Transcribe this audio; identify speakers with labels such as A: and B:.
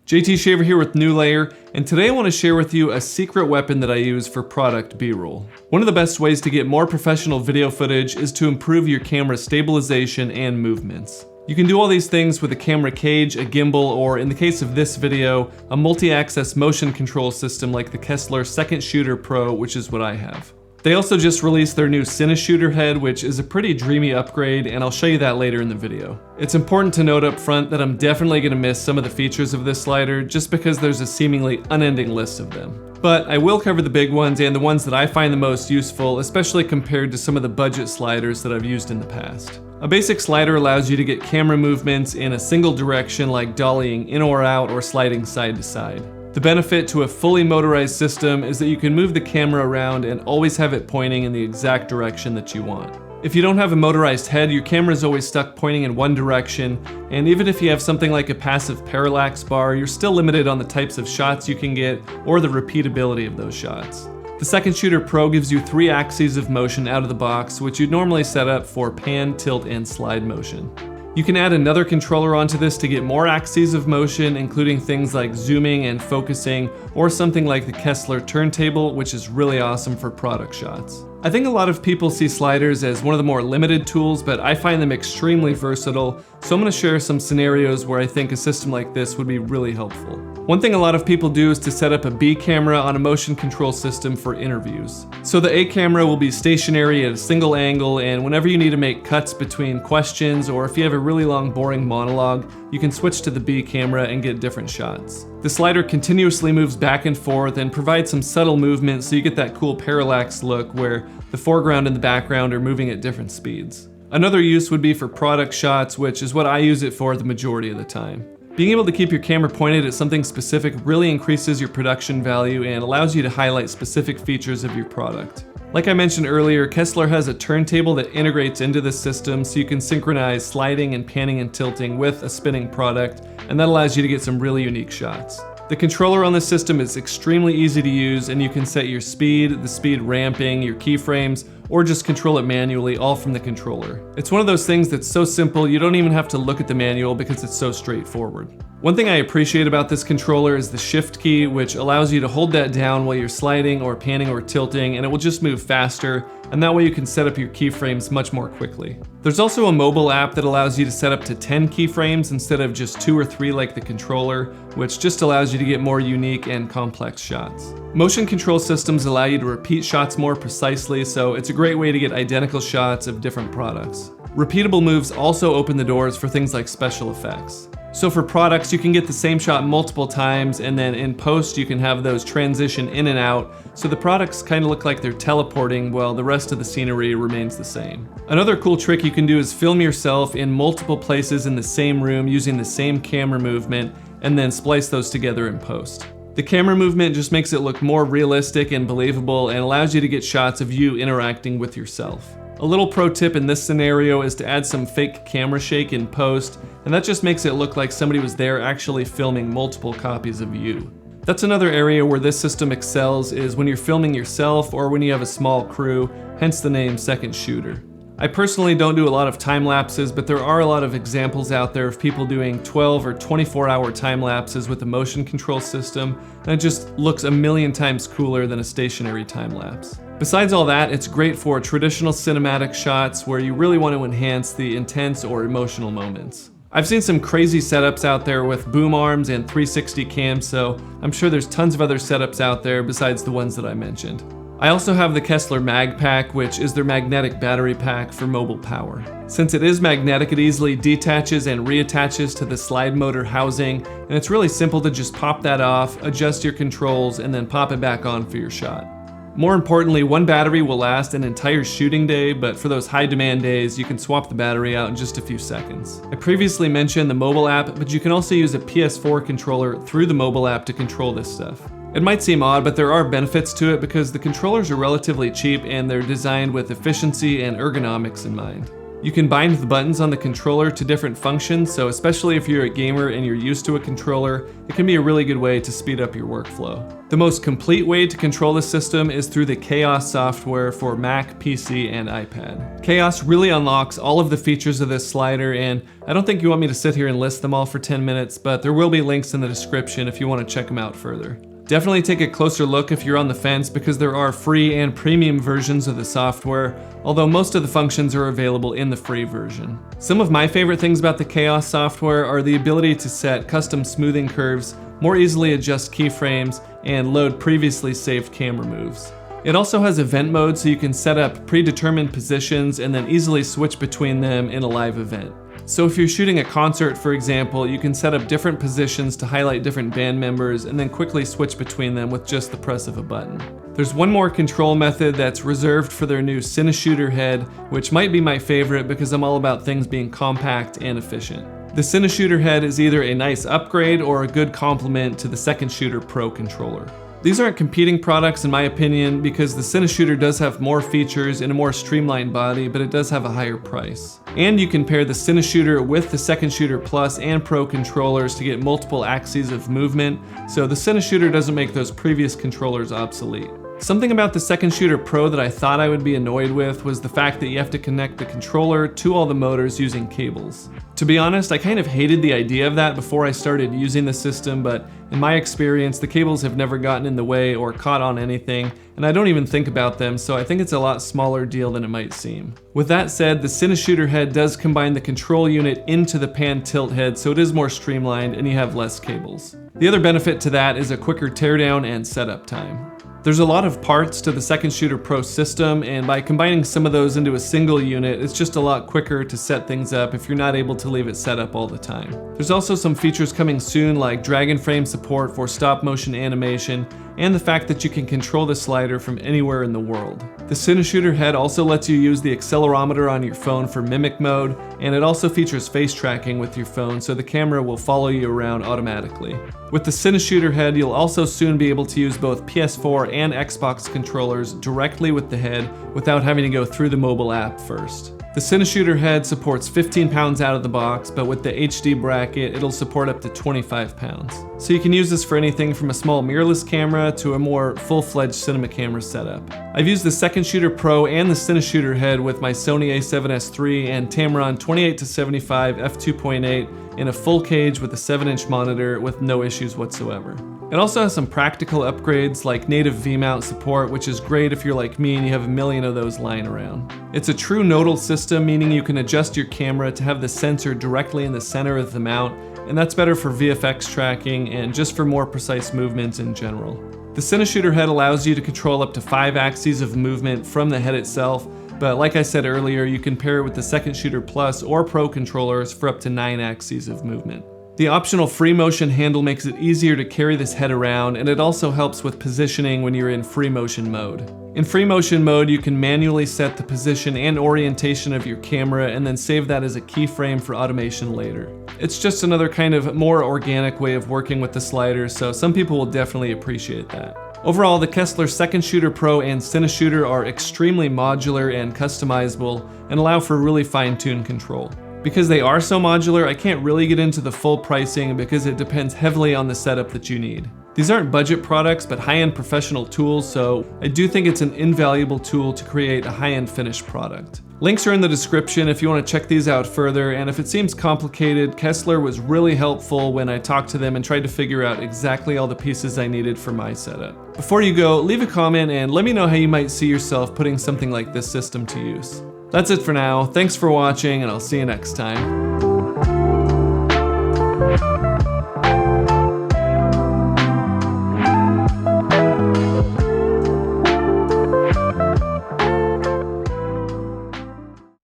A: JT Shaver here with New Layer, and today I want to share with you a secret weapon that I use for product B-roll. One of the best ways to get more professional video footage is to improve your camera stabilization and movements. You can do all these things with a camera cage, a gimbal, or in the case of this video, a multi-axis motion control system like the Kessler Second Shooter Pro, which is what I have. They also just released their new Cineshooter head, which is a pretty dreamy upgrade, and I'll show you that later in the video. It's important to note up front that I'm definitely going to miss some of the features of this slider just because there's a seemingly unending list of them. But I will cover the big ones and the ones that I find the most useful, especially compared to some of the budget sliders that I've used in the past. A basic slider allows you to get camera movements in a single direction like dollying in or out or sliding side to side. The benefit to a fully motorized system is that you can move the camera around and always have it pointing in the exact direction that you want. If you don't have a motorized head, your camera is always stuck pointing in one direction, and even if you have something like a passive parallax bar, you're still limited on the types of shots you can get or the repeatability of those shots. The Second Shooter Pro gives you 3 axes of motion out of the box, which you'd normally set up for pan, tilt, and slide motion. You can add another controller onto this to get more axes of motion, including things like zooming and focusing, or something like the Kessler turntable, which is really awesome for product shots. I think a lot of people see sliders as one of the more limited tools, but I find them extremely versatile, so I'm going to share some scenarios where I think a system like this would be really helpful. One thing a lot of people do is to set up a B camera on a motion control system for interviews. So the A camera will be stationary at a single angle, and whenever you need to make cuts between questions or if you have a really long boring monologue, you can switch to the B camera and get different shots. The slider continuously moves back and forth and provides some subtle movement so you get that cool parallax look where the foreground and the background are moving at different speeds. Another use would be for product shots, which is what I use it for the majority of the time. Being able to keep your camera pointed at something specific really increases your production value and allows you to highlight specific features of your product. Like I mentioned earlier, Kessler has a turntable that integrates into the system so you can synchronize sliding and panning and tilting with a spinning product, and that allows you to get some really unique shots. The controller on the system is extremely easy to use, and you can set your speed, the speed ramping, your keyframes, or just control it manually, all from the controller. It's one of those things that's so simple you don't even have to look at the manual because it's so straightforward. One thing I appreciate about this controller is the shift key, which allows you to hold that down while you're sliding or panning or tilting, and it will just move faster, and that way you can set up your keyframes much more quickly. There's also a mobile app that allows you to set up to 10 keyframes instead of just 2 or 3 like the controller, which just allows you to get more unique and complex shots. Motion control systems allow you to repeat shots more precisely, so it's a great way to get identical shots of different products. Repeatable moves also open the doors for things like special effects. So for products, you can get the same shot multiple times, and then in post you can have those transition in and out, so the products kind of look like they're teleporting while the rest of the scenery remains the same. Another cool trick you can do is film yourself in multiple places in the same room using the same camera movement, and then splice those together in post. The camera movement just makes it look more realistic and believable and allows you to get shots of you interacting with yourself. A little pro tip in this scenario is to add some fake camera shake in post, and that just makes it look like somebody was there actually filming multiple copies of you. That's another area where this system excels, is when you're filming yourself or when you have a small crew, hence the name Second Shooter. I personally don't do a lot of time lapses, but there are a lot of examples out there of people doing 12 or 24-hour time lapses with a motion control system, and it just looks a million times cooler than a stationary time lapse. Besides all that, it's great for traditional cinematic shots where you really want to enhance the intense or emotional moments. I've seen some crazy setups out there with boom arms and 360 cams, so I'm sure there's tons of other setups out there besides the ones that I mentioned. I also have the Kessler Mag Pack, which is their magnetic battery pack for mobile power. Since it is magnetic, it easily detaches and reattaches to the slide motor housing, and it's really simple to just pop that off, adjust your controls, and then pop it back on for your shot. More importantly, one battery will last an entire shooting day, but for those high demand days, you can swap the battery out in just a few seconds. I previously mentioned the mobile app, but you can also use a PS4 controller through the mobile app to control this stuff. It might seem odd, but there are benefits to it because the controllers are relatively cheap and they're designed with efficiency and ergonomics in mind. You can bind the buttons on the controller to different functions, so especially if you're a gamer and you're used to a controller, it can be a really good way to speed up your workflow. The most complete way to control the system is through the Chaos software for Mac, PC, and iPad. Chaos really unlocks all of the features of this slider, and I don't think you want me to sit here and list them all for 10 minutes, but there will be links in the description if you want to check them out further. Definitely take a closer look if you're on the fence, because there are free and premium versions of the software, although most of the functions are available in the free version. Some of my favorite things about the Chaos software are the ability to set custom smoothing curves, more easily adjust keyframes, and load previously saved camera moves. It also has event mode, so you can set up predetermined positions and then easily switch between them in a live event. So if you're shooting a concert, for example, you can set up different positions to highlight different band members and then quickly switch between them with just the press of a button. There's one more control method that's reserved for their new Cineshooter head, which might be my favorite because I'm all about things being compact and efficient. The Cineshooter head is either a nice upgrade or a good complement to the Second-Shooter Pro controller. These aren't competing products in my opinion, because the Cineshooter does have more features and a more streamlined body, but it does have a higher price. And you can pair the Cineshooter with the Second-Shooter Plus and Pro controllers to get multiple axes of movement, so the Cineshooter doesn't make those previous controllers obsolete. Something about the Second-Shooter Pro that I thought I would be annoyed with was the fact that you have to connect the controller to all the motors using cables. To be honest, I kind of hated the idea of that before I started using the system, but in my experience, the cables have never gotten in the way or caught on anything, and I don't even think about them, so I think it's a lot smaller deal than it might seem. With that said, the Cineshooter head does combine the control unit into the pan tilt head, so it is more streamlined and you have less cables. The other benefit to that is a quicker teardown and setup time. There's a lot of parts to the Second-Shooter Pro system, and by combining some of those into a single unit, it's just a lot quicker to set things up if you're not able to leave it set up all the time. There's also some features coming soon, like drag and frame support for stop motion animation, and the fact that you can control the slider from anywhere in the world. The Cineshooter head also lets you use the accelerometer on your phone for mimic mode, and it also features face tracking with your phone, so the camera will follow you around automatically. With the Cineshooter head, you'll also soon be able to use both PS4 and Xbox controllers directly with the head without having to go through the mobile app first. The Cineshooter head supports 15 pounds out of the box, but with the HD bracket, it'll support up to 25 pounds. So you can use this for anything from a small mirrorless camera to a more full-fledged cinema camera setup. I've used the Second-Shooter Pro and the Cineshooter head with my Sony a7S III and Tamron 28-75 f2.8 in a full cage with a 7-inch monitor with no issues whatsoever. It also has some practical upgrades like native V-mount support, which is great if you're like me and you have a million of those lying around. It's a true nodal system, meaning you can adjust your camera to have the sensor directly in the center of the mount, and that's better for VFX tracking and just for more precise movements in general. The Cineshooter head allows you to control up to 5 axes of movement from the head itself, but like I said earlier, you can pair it with the Second-Shooter Plus or Pro controllers for up to 9 axes of movement. The optional free motion handle makes it easier to carry this head around, and it also helps with positioning when you're in free motion mode. In free motion mode, you can manually set the position and orientation of your camera and then save that as a keyframe for automation later. It's just another kind of more organic way of working with the slider, so some people will definitely appreciate that. Overall, the Kessler Second-Shooter Pro and Cineshooter are extremely modular and customizable and allow for really fine-tuned control. Because they are so modular, I can't really get into the full pricing because it depends heavily on the setup that you need. These aren't budget products, but high-end professional tools, so I do think it's an invaluable tool to create a high-end finished product. Links are in the description if you want to check these out further, and if it seems complicated, Kessler was really helpful when I talked to them and tried to figure out exactly all the pieces I needed for my setup. Before you go, leave a comment and let me know how you might see yourself putting something like this system to use. That's it for now. Thanks for watching, and I'll see you next time.